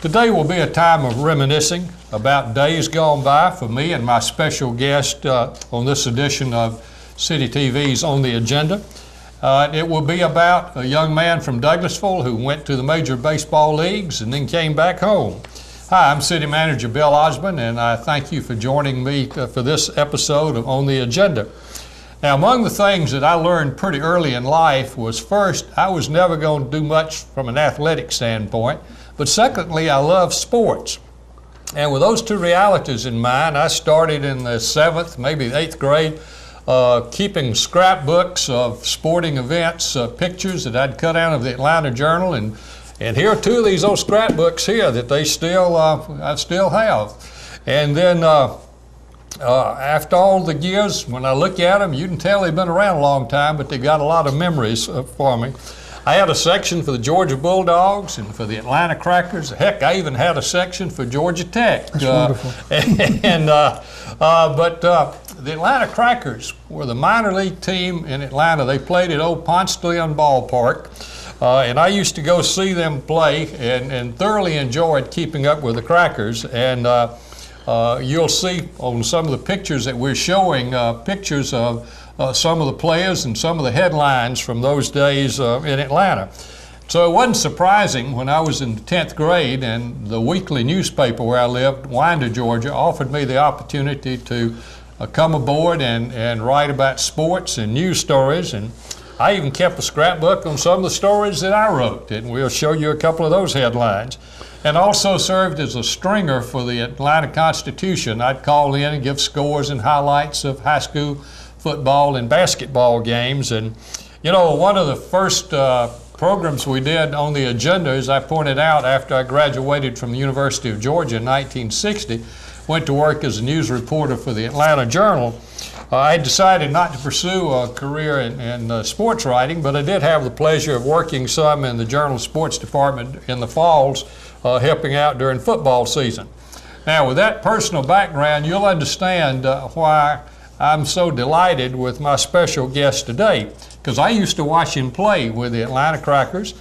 Today will be a time of reminiscing about days gone by for me and my special guest on this edition of City TV's On the Agenda. It will be about a young man from Douglasville who went to the major baseball leagues and then came back home. Hi, I'm City Manager Bill Osmond, and I thank you for joining me for this episode of On the Agenda. Now, among the things that I learned pretty early in life was, first, I was never going to do much from an athletic standpoint, but secondly, I love sports. And with those two realities in mind, I started in the 7th, maybe the 8th grade, keeping scrapbooks of sporting events, pictures that I'd cut out of the Atlanta Journal, and here are two of these old scrapbooks here that I still have. And then after all the years, when I look at them, you can tell they've been around a long time, but they got a lot of memories for me. I had a section for the Georgia Bulldogs and for the Atlanta Crackers. Heck, I even had a section for Georgia Tech. That's wonderful. But the Atlanta Crackers were the minor league team in Atlanta. They played at old Ponce de Leon Ballpark. And I used to go see them play and thoroughly enjoyed keeping up with the Crackers. And you'll see on some of the pictures that we're showing pictures of some of the players and some of the headlines from those days in Atlanta. So it wasn't surprising when I was in the 10th grade and the weekly newspaper where I lived, Winder, Georgia, offered me the opportunity to come aboard and write about sports and news stories. And I even kept a scrapbook on some of the stories that I wrote, and we'll show you a couple of those headlines. And also served as a stringer for the Atlanta Constitution. I'd call in and give scores and highlights of high school football and basketball games. And you know, one of the first programs we did on the agenda, as I pointed out, after I graduated from the University of Georgia in 1960, went to work as a news reporter for the Atlanta Journal. I decided not to pursue a career in sports writing, but I did have the pleasure of working some in the Journal sports department in the falls, helping out during football season. Now, with that personal background, you'll understand why I'm so delighted with my special guest today, because I used to watch him play with the Atlanta Crackers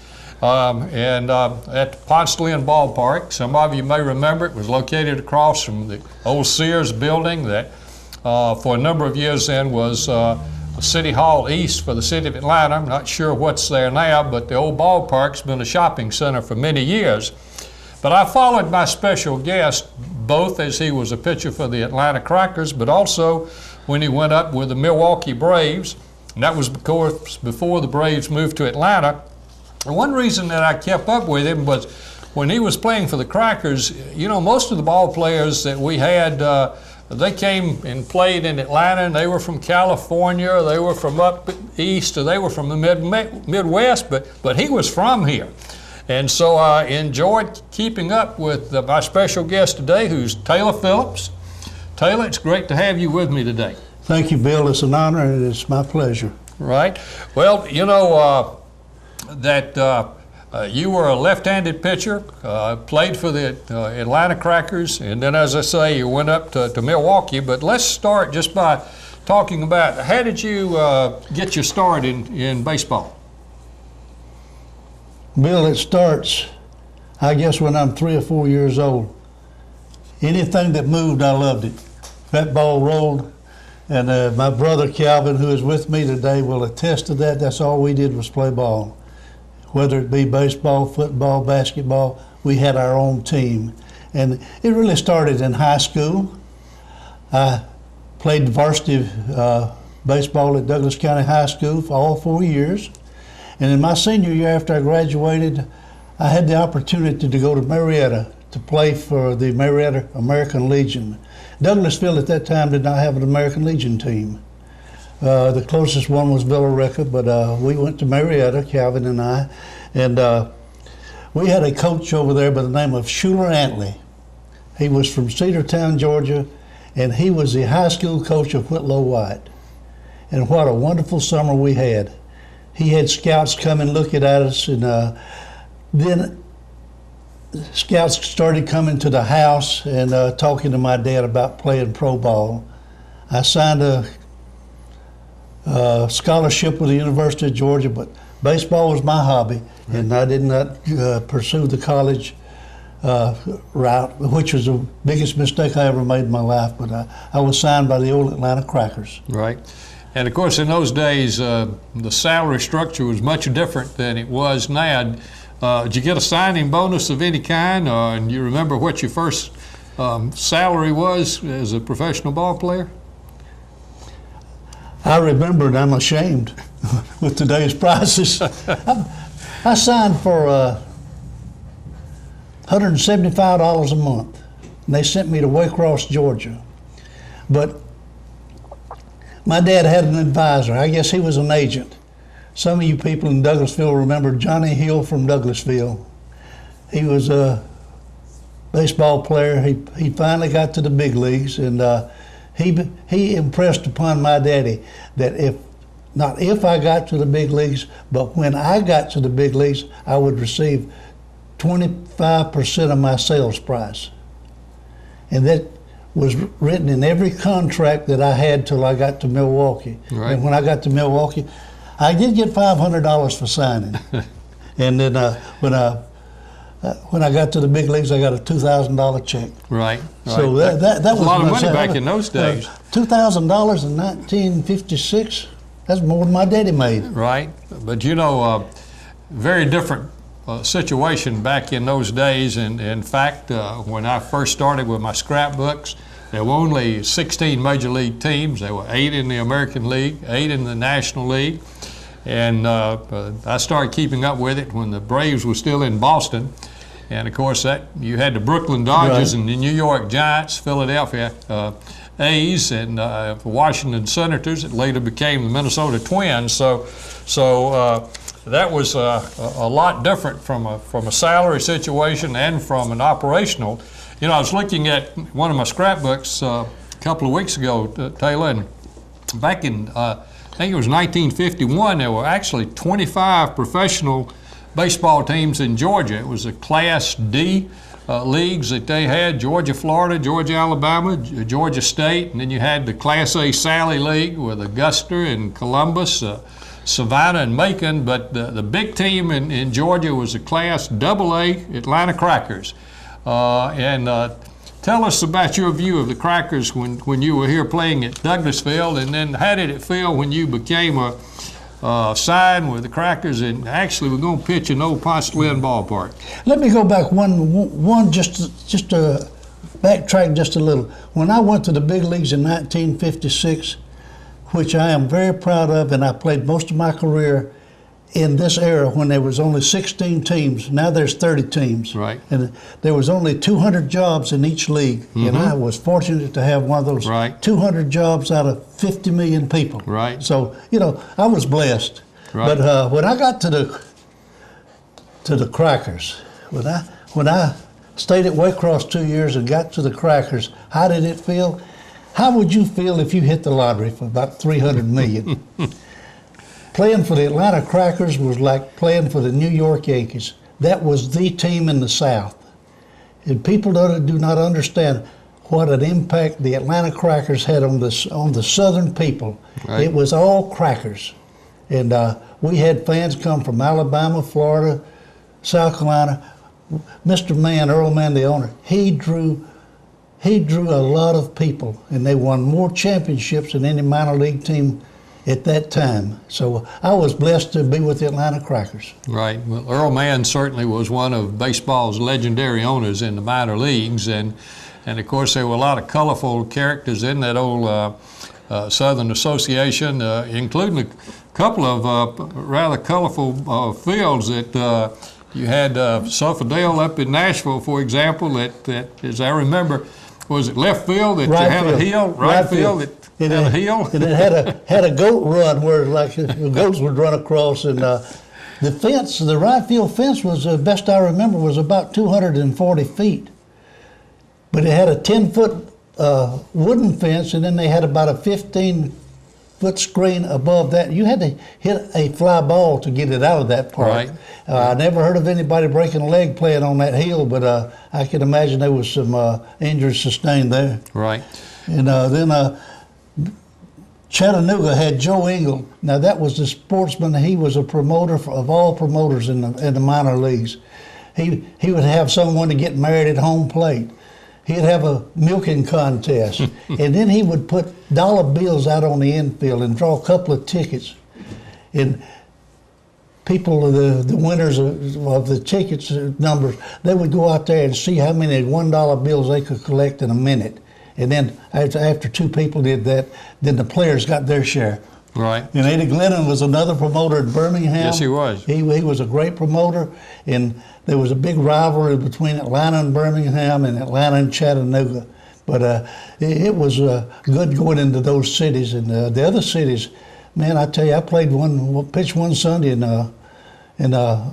at Ponce de Leon Ballpark. Some of you may remember it was located across from the old Sears building that for a number of years then was City Hall East for the city of Atlanta. I'm not sure what's there now, but the old ballpark's been a shopping center for many years. But I followed my special guest both as he was a pitcher for the Atlanta Crackers, but also when he went up with the Milwaukee Braves. And that was before the Braves moved to Atlanta. And one reason that I kept up with him was when he was playing for the Crackers, you know, most of the ball players that we had, they came and played in Atlanta, and they were from California, they were from up east, or they were from the Midwest, but he was from here. And so I enjoyed keeping up with my special guest today, who's Taylor Phillips. Taylor, it's great to have you with me today. Thank you, Bill. It's an honor, and it's my pleasure. Right. Well, you know you were a left-handed pitcher, played for the Atlanta Crackers, and then, as I say, you went up to Milwaukee. But let's start just by talking about how did you get your start in baseball? Bill, it starts, I guess, when I'm 3 or 4 years old. Anything that moved, I loved it. That ball rolled, and my brother Calvin, who is with me today, will attest to that. That's all we did was play ball. Whether it be baseball, football, basketball, we had our own team. And it really started in high school. I played varsity baseball at Douglas County High School for all 4 years. And in my senior year after I graduated, I had the opportunity to go to Marietta to play for the Marietta American Legion. Douglasville at that time did not have an American Legion team. The closest one was Villa Rica, but we went to Marietta, Calvin and I, and we had a coach over there by the name of Schuler Antley. He was from Cedartown, Georgia, and he was the high school coach of Whitlow White. And what a wonderful summer we had. He had scouts come and look at us, and then scouts started coming to the house and talking to my dad about playing pro ball. I signed a scholarship with the University of Georgia, but baseball was my hobby, and I did not pursue the college route, which was the biggest mistake I ever made in my life. But I was signed by the old Atlanta Crackers. Right. And of course, in those days, the salary structure was much different than it was now. Did you get a signing bonus of any kind? And you remember what your first salary was as a professional ball player? I remember, and I'm ashamed with today's prices. I signed for $175 a month, and they sent me to Waycross, Georgia. But my dad had an advisor. I guess he was an agent. Some of you people in Douglasville remember Johnny Hill from Douglasville. He was a baseball player. He finally got to the big leagues, and he impressed upon my daddy that not if I got to the big leagues, but when I got to the big leagues, I would receive 25% of my sales price. And that was written in every contract that I had till I got to Milwaukee. Right. And when I got to Milwaukee, I did get $500 for signing. And then when I got to the big leagues, I got a $2,000 check. Right. So that was a lot of money back in those days. $2,000 in 1956. That's more than my daddy made. Right. But you know, very different situation back in those days. And in fact, when I first started with my scrapbooks, there were only 16 major league teams. There were 8 in the American League, 8 in the National League. And I started keeping up with it when the Braves were still in Boston. And of course, you had the Brooklyn Dodgers and the New York Giants, Philadelphia A's, and Washington Senators. It later became the Minnesota Twins. So that was a lot different from a salary situation and from an operational. You know, I was looking at one of my scrapbooks a couple of weeks ago, Taylor, and back in I think it was 1951, there were actually 25 professional baseball teams in Georgia. It was a Class D leagues that they had: Georgia, Florida, Georgia, Alabama, Georgia State, and then you had the Class A Sally League with Augusta and Columbus, Savannah and Macon. But the big team in Georgia was the Class AA Atlanta Crackers. Tell us about your view of the Crackers when you were here playing at Douglasville, and then how did it feel when you became signed with the Crackers and actually were going to pitch in Old Ponce de Leon ballpark? Let me go back one just to backtrack just a little. When I went to the big leagues in 1956, which I am very proud of, and I played most of my career in this era when there was only 16 teams. Now there's 30 teams. Right. And there was only 200 jobs in each league. Mm-hmm. And I was fortunate to have one of those 200 jobs out of 50 million people. Right. So, you know, I was blessed. Right. But when I got to the Crackers, when I stayed at Waycross 2 years and got to the Crackers, how did it feel? How would you feel if you hit the lottery for about 300 million? Playing for the Atlanta Crackers was like playing for the New York Yankees. That was the team in the South. And people do not understand what an impact the Atlanta Crackers had on the Southern people. Right. It was all Crackers. And we had fans come from Alabama, Florida, South Carolina. Mr. Mann, Earl Mann, the owner, he drew a lot of people, and they won more championships than any minor league team at that time. So I was blessed to be with the Atlanta Crackers. Right. Well, Earl Mann certainly was one of baseball's legendary owners in the minor leagues, and of course there were a lot of colorful characters in that old Southern Association, including a couple of rather colorful fields that you had Sufferdale up in Nashville, for example, that as I remember, was it left field that had a hill, right field that had a hill? And it had a goat run where like the goats would run across, and the fence, the right field fence was, best I remember, was about 240 feet. But it had a 10-foot wooden fence, and then they had about a 15-foot screen above that. You had to hit a fly ball to get it out of that park. Right. I never heard of anybody breaking a leg playing on that hill, but I can imagine there was some injuries sustained there. Right. And then Chattanooga had Joe Engel. Now that was the sportsman. He was a promoter of all promoters in the minor leagues. he would have someone to get married at home plate. He'd have a milking contest, and then he would put dollar bills out on the infield and draw a couple of tickets. And people, the winners of the tickets numbers, they would go out there and see how many $1 bills they could collect in a minute. And then after two people did that, then the players got their share. Right. And Eddie Glennon was another promoter in Birmingham. Yes, he was. He was a great promoter, and there was a big rivalry between Atlanta and Birmingham and Atlanta and Chattanooga. But it was good going into those cities. And the other cities, man, I tell you, I pitched one Sunday in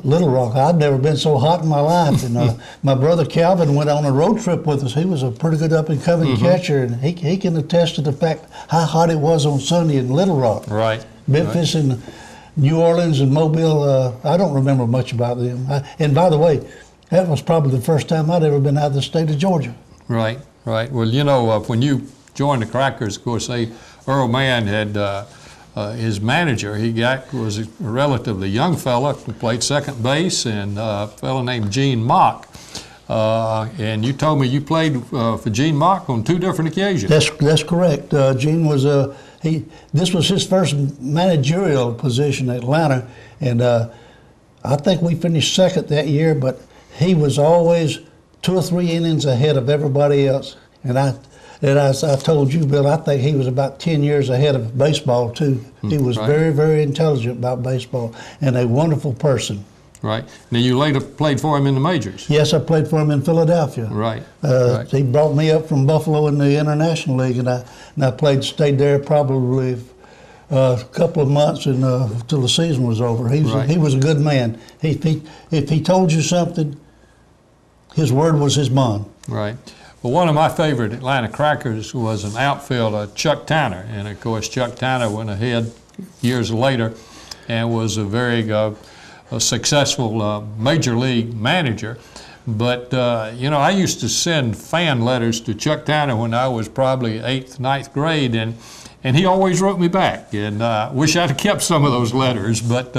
Little Rock. I'd never been so hot in my life. And my brother Calvin went on a road trip with us. He was a pretty good up-and-coming catcher, and he can attest to the fact how hot it was on Sunday in Little Rock. Right. Memphis and New Orleans and Mobile, I don't remember much about them. And by the way, that was probably the first time I'd ever been out of the state of Georgia. Right, right. Well, you know, when you joined the Crackers, of course, Earl Mann had his manager. Was a relatively young fella who played second base, and a fella named Gene Mock. And you told me you played for Gene Mock on 2 different occasions. That's correct. Gene was this was his first managerial position at Atlanta, and I think we finished second that year. But he was always 2 or 3 innings ahead of everybody else. And as I told you, Bill, I think he was about 10 years ahead of baseball too. He was very, very intelligent about baseball and a wonderful person. Right. Now, you later played for him in the majors. Yes, I played for him in Philadelphia. Right. He brought me up from Buffalo in the International League, and I stayed there probably a couple of months until the season was over. He was a good man. If he told you something, his word was his bond. Right. Well, one of my favorite Atlanta Crackers was an outfielder, Chuck Tanner. And, of course, Chuck Tanner went ahead years later and was a very a successful major league manager. But, you know, I used to send fan letters to Chuck Tanner when I was probably 8th, 9th grade, and he always wrote me back. And I wish I'd have kept some of those letters. But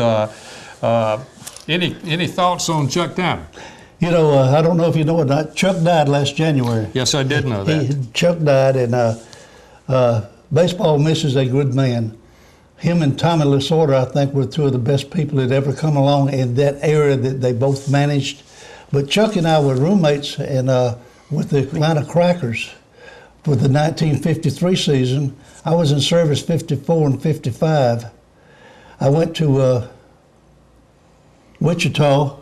any thoughts on Chuck Tanner? You know, I don't know if you know it or not, Chuck died last January. Yes, I did know that. Chuck died, and baseball misses a good man. Him and Tommy Lasorda, I think, were 2 of the best people that ever come along in that area that they both managed. But Chuck and I were roommates with the Atlanta Crackers for the 1953 season. I was in service 54 and 55. I went to Wichita.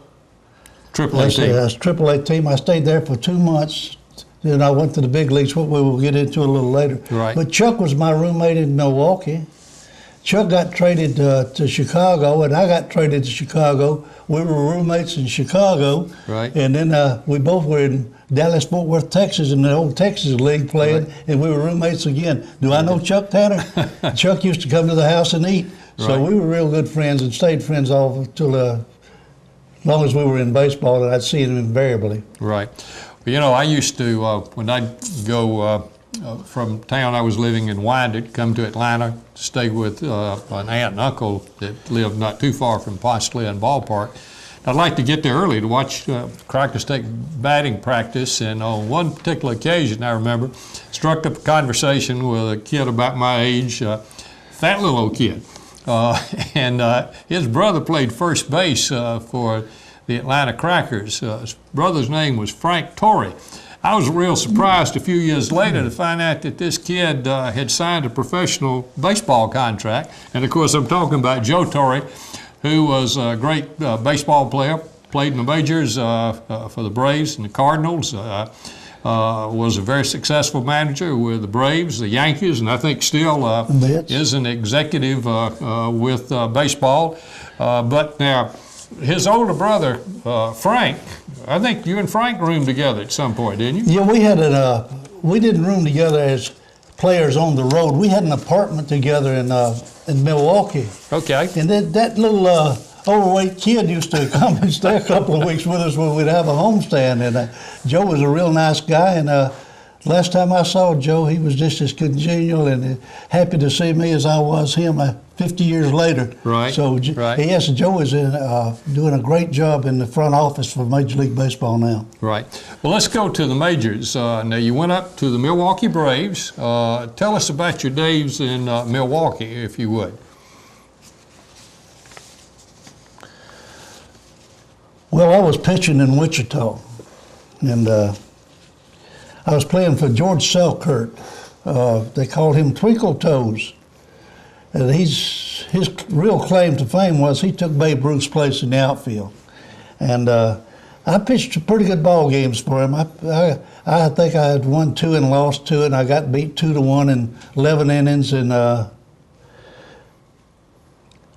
AAA team. That's AAA team. I stayed there for 2 months. Then I went to the big leagues, what we will get into a little later. Right. But Chuck was my roommate in Milwaukee. Chuck got traded to Chicago, and I got traded to Chicago. We were roommates in Chicago. Right. And then we both were in Dallas-Fort Worth, Texas, in the old Texas League playing, and we were roommates again. Do I know Chuck Tanner? Chuck used to come to the house and eat. So we were real good friends and stayed friends all till as long as we were in baseball, and I'd see him invariably. Right. Well, you know, I used to, when I'd go from town I was living in Wyandotte, come to Atlanta, stay with an aunt and uncle that lived not too far from Ponce de Leon Ballpark. I'd like to get there early to watch Crackers take batting practice, and on one particular occasion, I remember, struck up a conversation with a kid about my age, fat little old kid. And his brother played first base for the Atlanta Crackers. His brother's name was Frank Torrey. I was real surprised a few years later to find out that this kid had signed a professional baseball contract. And of course, I'm talking about Joe Torrey, who was a great baseball player, played in the majors for the Braves and the Cardinals, was a very successful manager with the Braves, the Yankees, and I think still is an executive with baseball. But now, his older brother, Frank, I think you and Frank roomed together at some point, didn't you? Yeah, we didn't room together as players on the road. We had an apartment together in Milwaukee. Okay. And that little overweight kid used to come and stay a couple of weeks with us when we'd have a homestand. And Joe was a real nice guy. And last time I saw Joe, he was just as congenial and happy to see me as I was him. 50 years later. Right. So right. yes, Joe is doing a great job in the front office for Major League Baseball now. Right. Well, let's go to the majors. Now, you went up to the Milwaukee Braves. Tell us about your days in Milwaukee, if you would. Well, I was pitching in Wichita, and I was playing for George Selkirk. They called him Twinkle Toes. And his real claim to fame was he took Babe Ruth's place in the outfield. And I pitched pretty good ball games for him. I think I had won 2 and lost 2, and I got beat 2-1 in 11 innings. And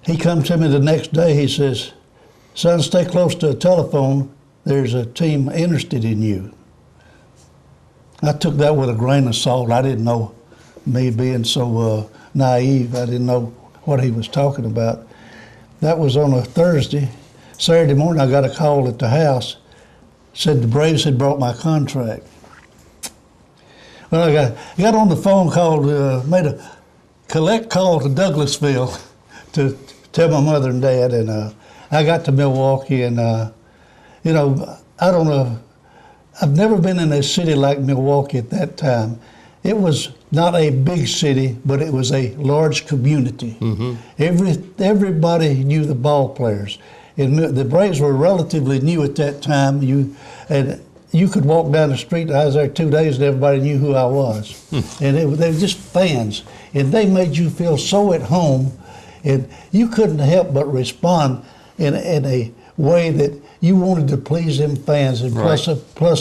he come to me the next day. He says, "Son, stay close to a telephone. There's a team interested in you." I took that with a grain of salt. I didn't know, me being so naive, I didn't know what he was talking about. That was on a Thursday. Saturday morning, I got a call at the house. Said the Braves had brought my contract. Well, I got on the phone, made a collect call to Douglasville to tell my mother and dad, and I got to Milwaukee, and you know, I don't know, I've never been in a city like Milwaukee at that time. It was not a big city, but it was a large community. Mm-hmm. Everybody knew the ball players. And the Braves were relatively new at that time. You could walk down the street. I was there 2 days, and everybody knew who I was. And they were just fans. And they made you feel so at home, and you couldn't help but respond in a way that you wanted to please them fans, and plus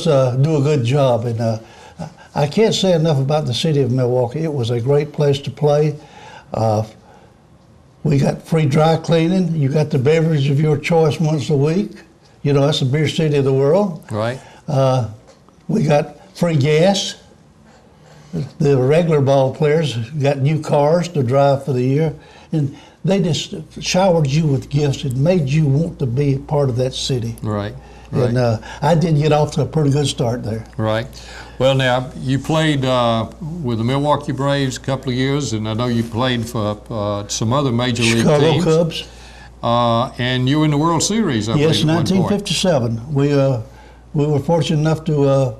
do a good job. And I can't say enough about the city of Milwaukee. It was a great place to play. We got free dry cleaning. You got the beverage of your choice once a week. You know, that's the beer city of the world. Right. We got free gas. The regular ball players got new cars to drive for the year. And they just showered you with gifts. It made you want to be part of that city. Right. And I did get off to a pretty good start there. Right. Well, now, you played with the Milwaukee Braves a couple of years, and I know you played for some other major league Chicago teams. Cubs. And you were in the World Series, I believe, Yes, at one point. 1957. We were fortunate enough to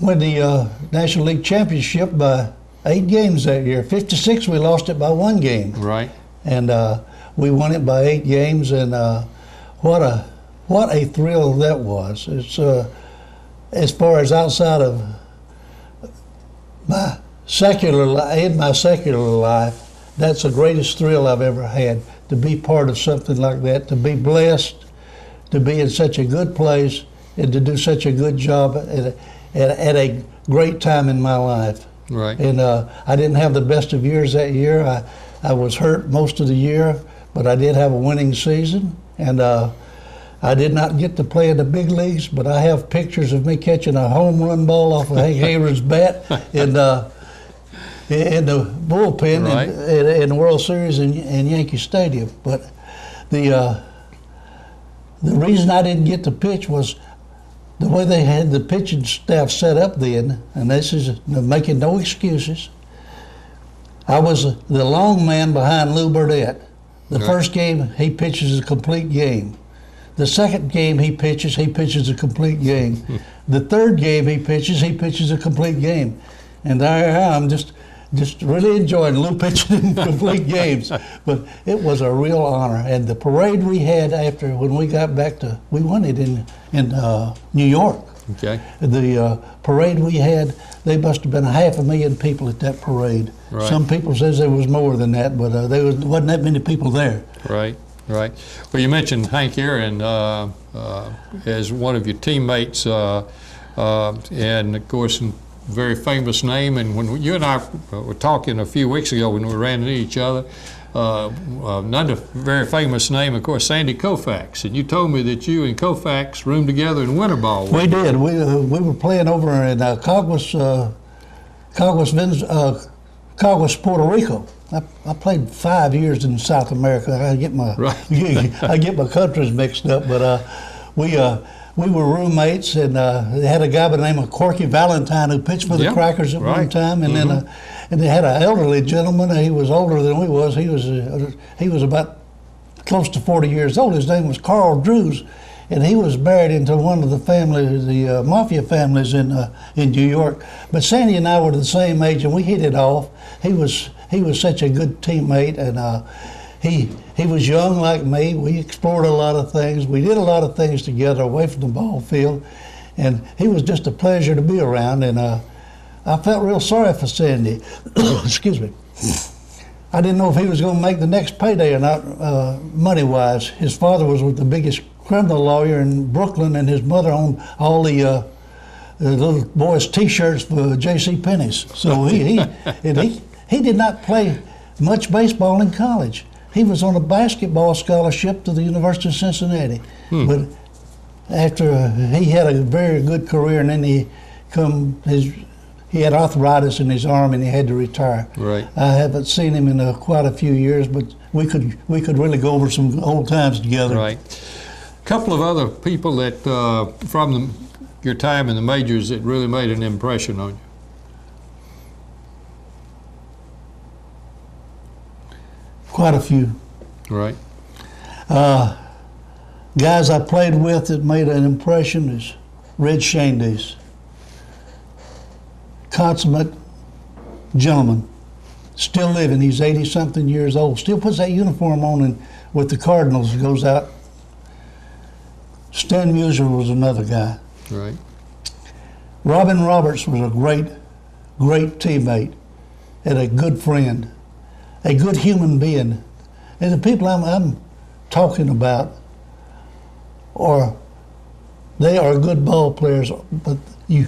win the National League Championship by 8 games that year. 56, we lost it by 1 game. Right. And we won it by 8 games, and what a thrill that was. It's as far as outside of my secular life, that's the greatest thrill I've ever had, to be part of something like that, to be blessed, to be in such a good place, and to do such a good job at a great time in my life. Right. And I didn't have the best of years that year. I was hurt most of the year, but I did have a winning season. And I did not get to play in the big leagues, but I have pictures of me catching a home run ball off of Hank Aaron's bat in the bullpen Right. in the World Series in Yankee Stadium. But the reason I didn't get to pitch was the way they had the pitching staff set up then, and this is making no excuses. I was the long man behind Lou Burdett. The first game, he pitches a complete game. The second game he pitches a complete game. The third game he pitches a complete game. And there I am, just really enjoying Lou pitching in complete games. But it was a real honor. And the parade we had after, when we got back to, we won it in New York. Okay. The parade we had, they must have been 500,000 people at that parade. Right. Some people says there was more than that, but there wasn't that many people there. Right. Right. Well, you mentioned Hank Aaron as one of your teammates, and of course, a very famous name. And when you and I were talking a few weeks ago when we ran into each other, another very famous name, of course, Sandy Koufax. And you told me that you and Koufax roomed together in winter ball. We did. We were playing over in Caguas, Puerto Rico. I played 5 years in South America. I get my countries mixed up, but we were roommates, and they had a guy by the name of Corky Valentine who pitched for the Crackers at one time, and then And they had an elderly gentleman. He was older than we was. He was about close to 40 years old. His name was Carl Drews, and he was married into one of the mafia families in New York. But Sandy and I were the same age, and we hit it off. He was such a good teammate, and he was young like me. We explored a lot of things. We did a lot of things together away from the ball field, and he was just a pleasure to be around. And I felt real sorry for Sandy. Excuse me. I didn't know if he was going to make the next payday or not, money-wise. His father was with the biggest criminal lawyer in Brooklyn, and his mother owned all the little boys' T-shirts for J.C. Penney's. So he did not play much baseball in college. He was on a basketball scholarship to the University of Cincinnati. But after he had a very good career, and then he had arthritis in his arm and he had to retire. Right. I haven't seen him in quite a few years, but we could really go over some old times together. Right. A couple of other people that from your time in the majors that really made an impression on you. Quite a few. Right. Guys I played with that made an impression is Red Shandes. Consummate gentleman, still living. He's 80-something years old. Still puts that uniform on and with the Cardinals goes out. Stan Musial was another guy. Right. Robin Roberts was a great teammate and a good friend, a good human being. And the people I'm talking about they are good ball players, but you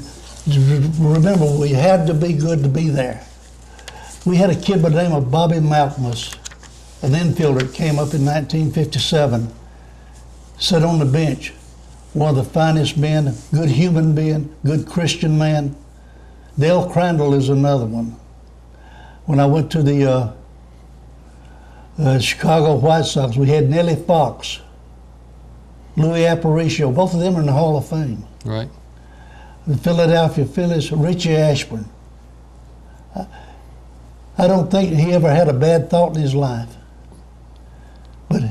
remember, we had to be good to be there. We had a kid by the name of Bobby Malcolmus, an infielder that came up in 1957, sat on the bench, one of the finest men, good human being, good Christian man. Dale Crandall is another one. When I went to the Chicago White Sox, we had Nellie Fox, Louis Aparicio, both of them are in the Hall of Fame. Right. The Philadelphia Phillies, Richie Ashburn. I don't think he ever had a bad thought in his life. But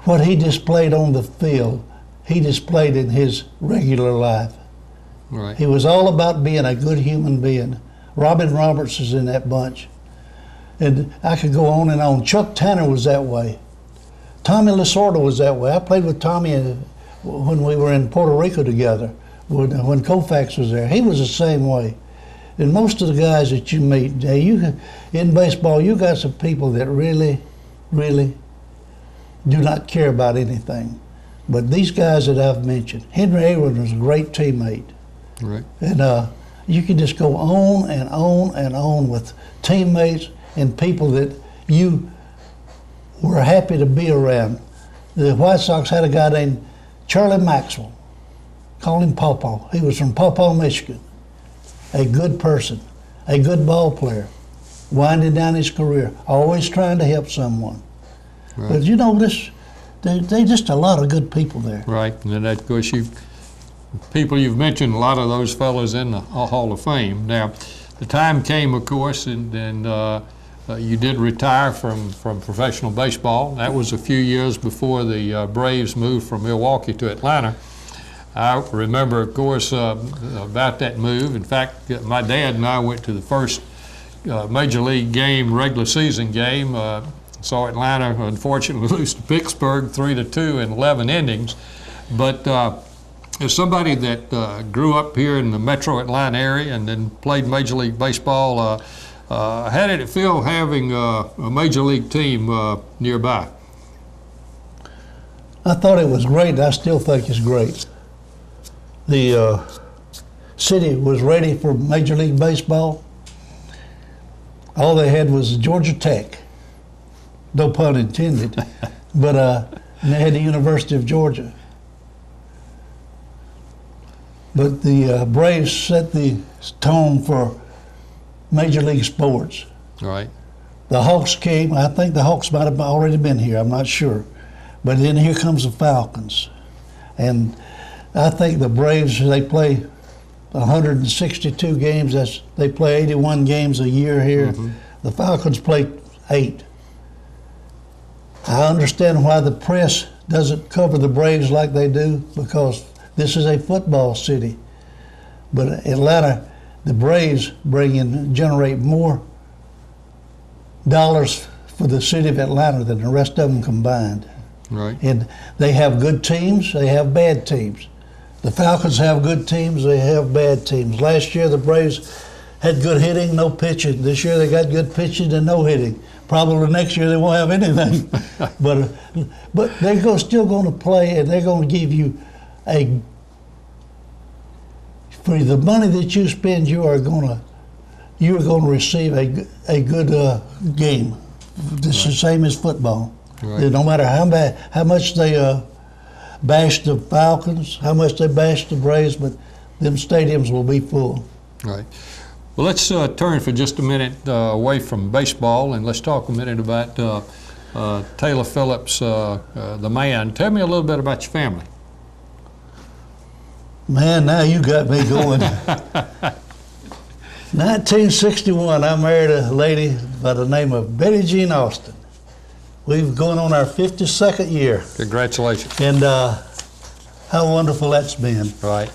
what he displayed on the field, he displayed in his regular life. Right. He was all about being a good human being. Robin Roberts is in that bunch. And I could go on and on. Chuck Tanner was that way. Tommy Lasorda was that way. I played with Tommy when we were in Puerto Rico together, when Koufax was there. He was the same way. And most of the guys that you meet, in baseball, you got some people that really, really do not care about anything. But these guys that I've mentioned, Henry Aaron was a great teammate. Right. And you can just go on and on and on with teammates and people that you were happy to be around. The White Sox had a guy named Charlie Maxwell, called him Pawpaw. He was from Pawpaw, Michigan. A good person, a good ball player, winding down his career, always trying to help someone. Right. But you know, they just a lot of good people there. Right, and then of course people you've mentioned, a lot of those fellows in the Hall of Fame. Now, the time came, of course, and you did retire from professional baseball. That was a few years before the Braves moved from Milwaukee to Atlanta. I remember, of course, about that move. In fact, my dad and I went to the first Major League game, regular season game. Saw Atlanta, unfortunately, lose to Pittsburgh 3-2 in 11 innings. But as somebody that grew up here in the metro Atlanta area and then played Major League Baseball, how did it feel having a Major League team nearby? I thought it was great. I still think it's great. The city was ready for Major League Baseball. All they had was Georgia Tech, no pun intended, but they had the University of Georgia. But the Braves set the tone for Major League sports. Right. The Hawks came. I think the Hawks might have already been here. I'm not sure. But then here comes the Falcons. And I think the Braves, they play 162 games. They play 81 games a year here. The Falcons play 8. I understand why the press doesn't cover the Braves like they do, because this is a football city. But Atlanta, the Braves generate more dollars for the city of Atlanta than the rest of them combined. Right. And they have good teams, they have bad teams. The Falcons have good teams, they have bad teams. Last year the Braves had good hitting, no pitching. This year they got good pitching and no hitting. Probably next year they won't have anything. but they're still going to play, and they're going to give you for the money that you spend, you are going to receive a good game. This is the same as football. Right. No matter how much they bash the Falcons, how much they bash the Braves, but them stadiums will be full. Right. Well, let's turn for just a minute away from baseball, and let's talk a minute about Taylor Phillips, the man. Tell me a little bit about your family. Man, now you got me going. 1961, I married a lady by the name of Betty Jean Austin. We've going on our 52nd year. Congratulations. And how wonderful that's been. Right.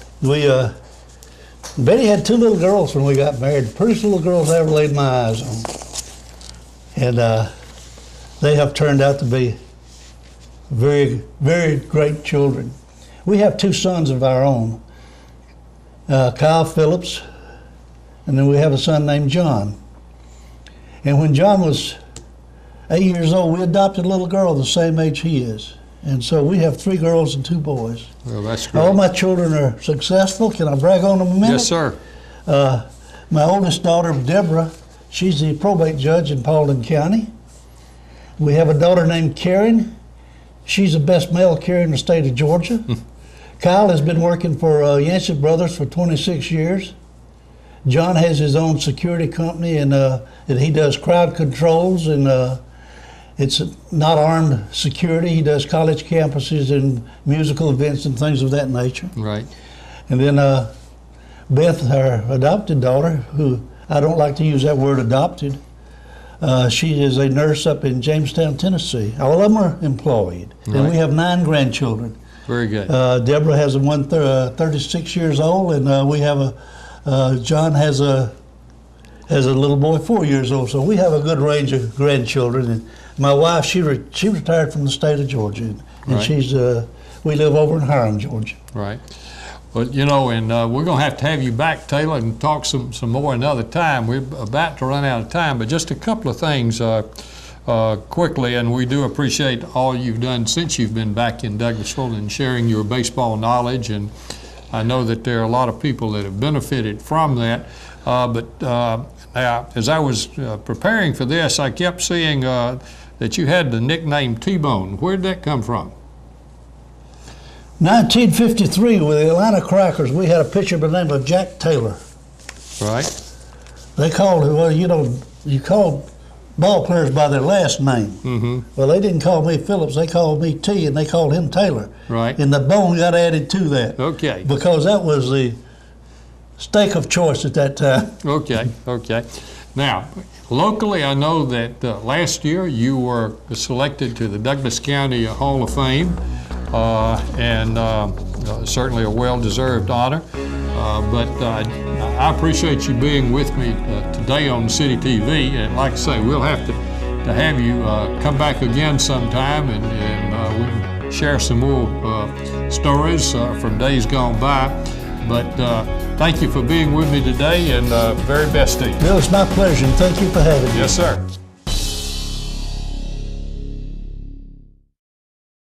Betty had 2 little girls when we got married. Prettiest little girls I ever laid my eyes on. And they have turned out to be very, very great children. We have 2 sons of our own, Kyle Phillips, and then we have a son named John. And when John was 8 years old, we adopted a little girl the same age he is. And so we have 3 girls and 2 boys. Well, that's great. All my children are successful. Can I brag on them a minute? Yes, sir. My oldest daughter, Deborah, she's the probate judge in Paulding County. We have a daughter named Karen. She's the best mail carrier in the state of Georgia. Kyle has been working for Yancey Brothers for 26 years. John has his own security company, and he does crowd controls, and it's not armed security. He does college campuses and musical events and things of that nature. Right. And then Beth, our adopted daughter, who I don't like to use that word adopted, she is a nurse up in Jamestown, Tennessee. All of them are employed. Right. And we have 9 grandchildren. Very good. Deborah has one 36 years old, and we have John has a little boy 4 years old. So we have a good range of grandchildren. And my wife, she retired from the state of Georgia, and right. We live over in Hiram, Georgia. Right. Well, you know, and we're going to have you back, Taylor, and talk some more another time. We're about to run out of time, but just a couple of things quickly, and we do appreciate all you've done since you've been back in Douglasville and sharing your baseball knowledge, and I know that there are a lot of people that have benefited from that. But now, as I was preparing for this, I kept seeing that you had the nickname T-Bone. Where did that come from? 1953, with the Atlanta Crackers, we had a pitcher by the name of Jack Taylor. Right. They called him, well, you call ball players by their last name. Mm-hmm. Well, they didn't call me Phillips, they called me T, and they called him Taylor. Right. And the bone got added to that. Okay. Because that was the steak of choice at that time. Okay, okay. Now, locally, I know that last year you were selected to the Douglas County Hall of Fame, and certainly a well-deserved honor. But I appreciate you being with me today on City TV, and like I say, we'll have to have you come back again sometime, and we can share some more stories from days gone by. But thank you for being with me today, and very best to you. Bill, it's my pleasure, and thank you for having me. Yes, sir.